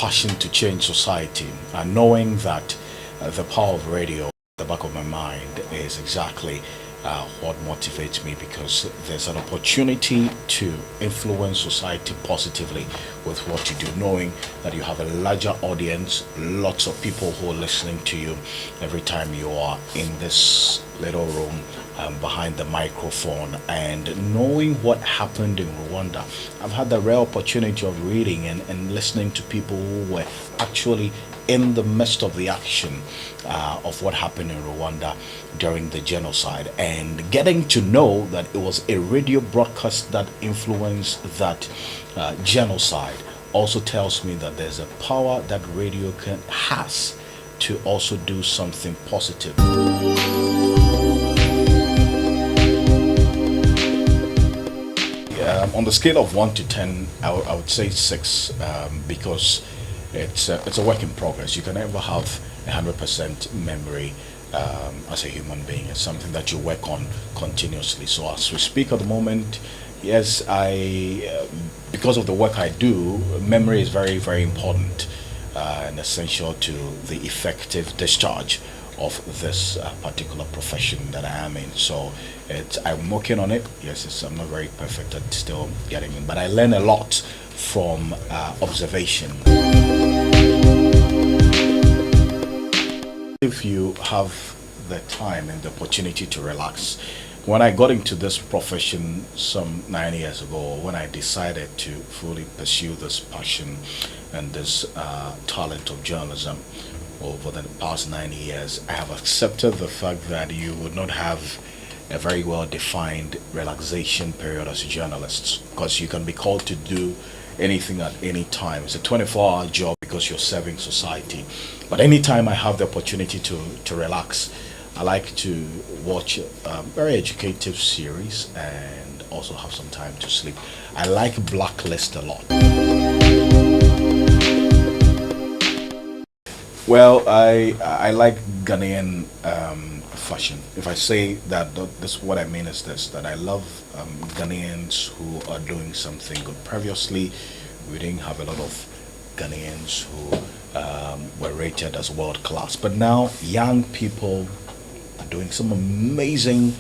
passion to change society, and knowing that the power of radio at the back of my mind is exactly what motivates me, because there's an opportunity to influence society positively with what you do, knowing that you have a larger audience, lots of people who are listening to you every time you are in this little room behind the microphone, and knowing what happened in Rwanda. I've had the rare opportunity of reading and listening to people who were actually in the midst of the action of what happened in Rwanda during the genocide, and getting to know that it was a radio broadcast that influenced that genocide also tells me that there's a power that radio has to also do something positive. On the scale of 1 to 10, I would say 6, because it's a work in progress. You can never have 100% memory as a human being. It's something that you work on continuously. So as we speak at the moment, yes, because of the work I do, memory is very, very important and essential to the effective discharge of this particular profession that I am in. So I'm working on it. Yes, I'm not very perfect at still getting in, but I learn a lot from observation. If you have the time and the opportunity to relax, when I got into this profession some 9 years ago, when I decided to fully pursue this passion and this talent of journalism over the past 9 years, I have accepted the fact that you would not have a very well defined relaxation period as a journalist, because you can be called to do anything at any time. It's a 24-hour job because you're serving society. But anytime I have the opportunity to relax, I like to watch a very educative series and also have some time to sleep. I like Blacklist a lot. Well, I like Ghanaian fashion. If I say that, this what I mean is this, that I love Ghanaians who are doing something good. Previously, we didn't have a lot of Ghanaians who were rated as world class, but now young people are doing some amazing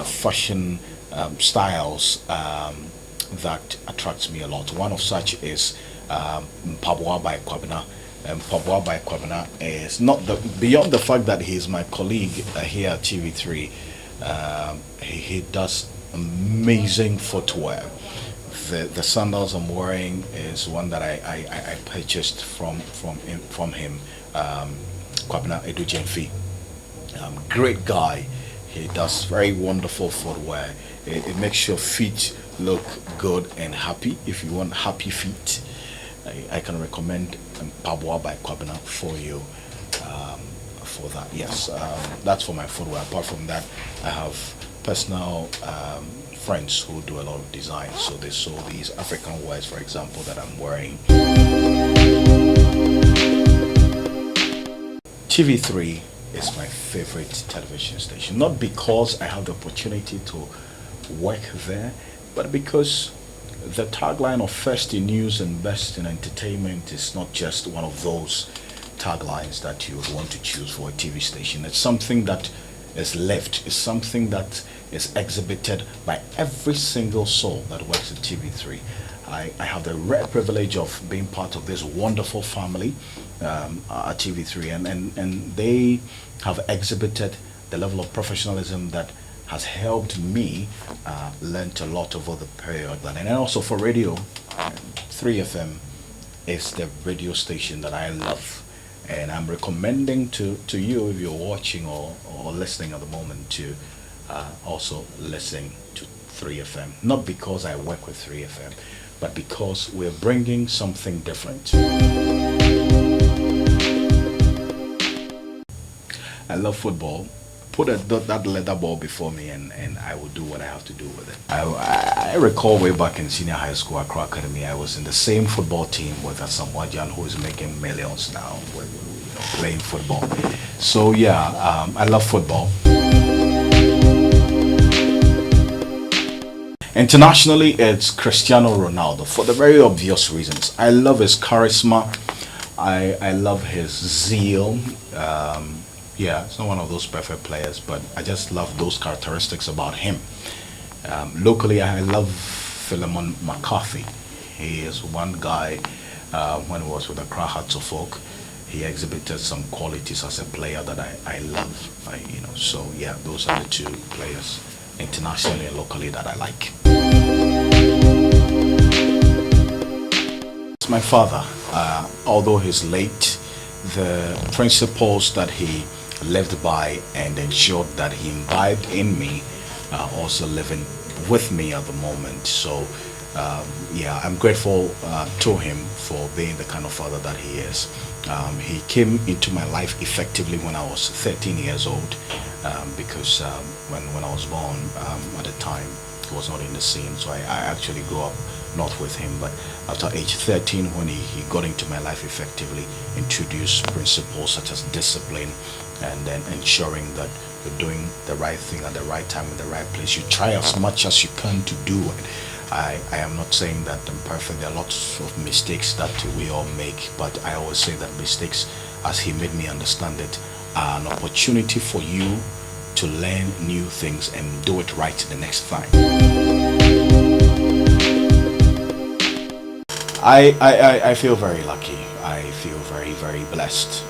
fashion styles that attracts me a lot. One of such is Mpaboa by Kwabena. Mpaboa by Kwabena is not beyond the fact that he's my colleague here at TV3. He does amazing footwear. The sandals I'm wearing is one that I purchased from him, Kwabena Edujemfi. Great guy. He does very wonderful footwear. It makes your feet look good and happy. If you want happy feet, I can recommend Mpaboa by Kwabena for you for that. Yes, that's for my footwear. Apart from that, I have personal friends who do a lot of design, so they sew these African wears, for example, that I'm wearing. TV3 is my favorite television station, not because I have the opportunity to work there, but because the tagline of first in news and best in entertainment is not just one of those taglines that you would want to choose for a TV station. It's something that is lived. It's something that is exhibited by every single soul that works at TV3. I have the rare privilege of being part of this wonderful family at TV3, and they have exhibited the level of professionalism that has helped me learn a lot over the period. And also for radio, 3FM is the radio station that I love, and I'm recommending to you, if you're watching or listening at the moment, to also listen to 3FM. Not because I work with 3FM, but because we're bringing something different. I love football. Put that leather ball before me and I will do what I have to do with it. I recall way back in senior high school, Accra Academy, I was in the same football team with Asamoah who is making millions now with, playing football. So yeah, I love football. Internationally, it's Cristiano Ronaldo for the very obvious reasons. I love his charisma. I love his zeal. Yeah, it's not one of those perfect players, but I just love those characteristics about him. Locally, I love Philemon McCarthy. He is one guy. When he was with the Hearts of Folk, he exhibited some qualities as a player that I love. So yeah, those are the two players internationally and locally that I like. It's my father. Although he's late, the principles that he lived by and ensured that he imbibed in me are also living with me at the moment. So, yeah, I'm grateful to him for being the kind of father that he is. He came into my life effectively when I was 13 years old, because when I was born, at the time, he was not in the scene. So I actually grew up not with him, but after age 13, when he got into my life effectively, introduced principles such as discipline, and then ensuring that you're doing the right thing at the right time in the right place. You try as much as you can to do it. I am not saying that I'm perfect. There are lots of mistakes that we all make, but I always say that mistakes, as he made me understand it, are an opportunity for you to learn new things and do it right the next time. I feel very lucky. I feel very, very blessed,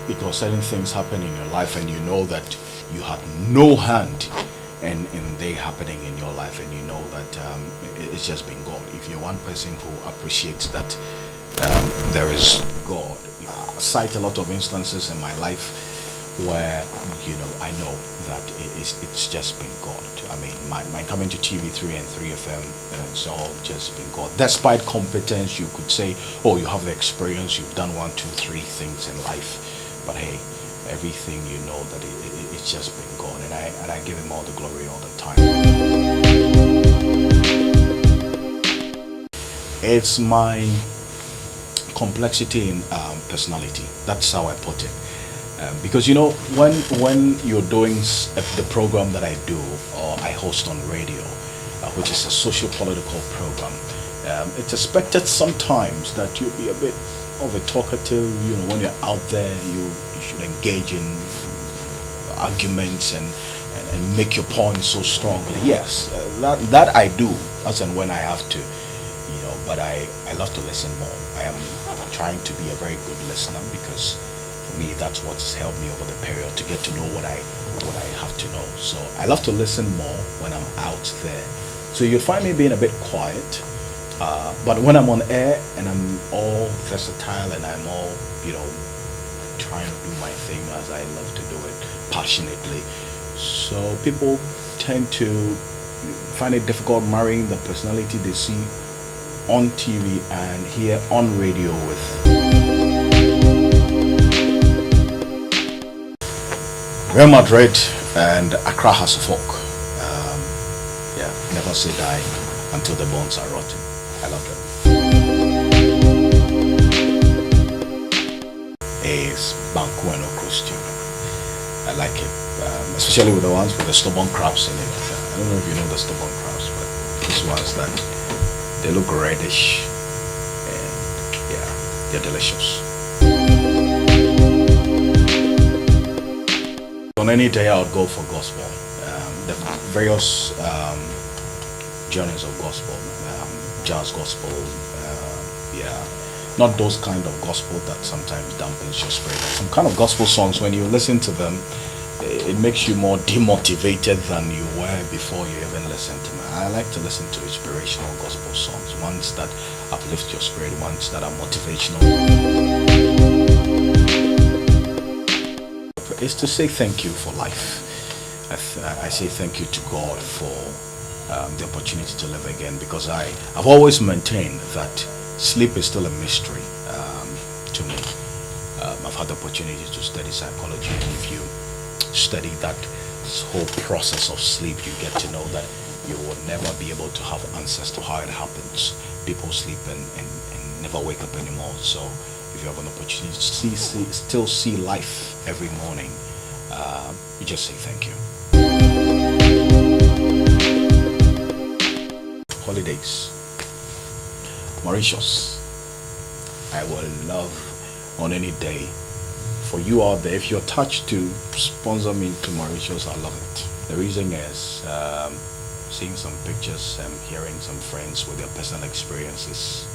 because certain things happen in your life and you know that you had no hand in they happening in your life, and you know that it's just been God. If you're one person who appreciates that there is God, I cite a lot of instances in my life where I know that it's just been God. I mean, my coming to TV3 and 3FM, it's all just been God. Despite competence, you could say, oh, you have the experience, you've done 1, 2, 3 things in life, but hey, everything you know that it's just been God, and I give him all the glory all the time. It's my complexity in personality. That's how I put it. Because when you're doing the program that I do, or I host on radio, which is a socio-political program, it's expected sometimes that you'll be a bit of a talkative. When you're out there, you should engage in arguments and make your point so strongly. Yes, that I do as and when I have to, but I love to listen more. I am trying to be a very good listener, because for me, that's what's helped me over the period to get to know what I have to know. So I love to listen more when I'm out there. So you'll find me being a bit quiet, but when I'm on air and I'm all versatile and I'm all trying to do my thing as I love to do it passionately. So people tend to find it difficult marrying the personality they see on TV and hear on radio with. Real Madrid and Accra House of Folk. Yeah, never say die until the bones are rotten. I love them. Is Banku and Okro stew. I like it, especially with the ones with the stubborn crabs in it. I don't know if you know the stubborn crabs, but these ones that they look reddish, and yeah, they're delicious. On any day, I would go for gospel. The various genres of gospel, jazz gospel, yeah, not those kind of gospel that sometimes dampens your spirit. Some kind of gospel songs, when you listen to them, it makes you more demotivated than you were before you even listened to them. I like to listen to inspirational gospel songs, ones that uplift your spirit, ones that are motivational. Is to say thank you for life. I say thank you to God for the opportunity to live again, because I've always maintained that sleep is still a mystery to me. I've had the opportunity to study psychology, and if you study that whole process of sleep, you get to know that you will never be able to have answers to how it happens. People sleep and never wake up anymore. So if you have an opportunity to still see life every morning, you just say thank you. Holidays, Mauritius. I would love on any day for you out there, if you're touched to sponsor me to Mauritius, I love it. The reason is seeing some pictures and hearing some friends with their personal experiences.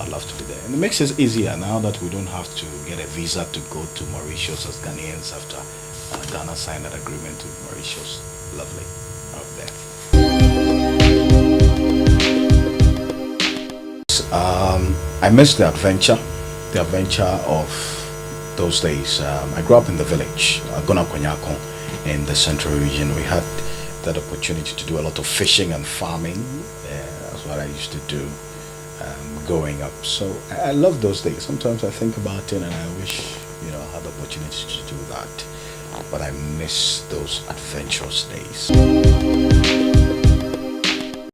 I'd love to be there. And it makes it easier now that we don't have to get a visa to go to Mauritius as Ghanaians after Ghana signed that agreement with Mauritius. Lovely out there. I miss the adventure of those days. I grew up in the village, Gona Konyako, in the central region. We had that opportunity to do a lot of fishing and farming. That's what I used to do growing up. So I love those days. Sometimes I think about it and I wish, I had the opportunity to do that. But I miss those adventurous days.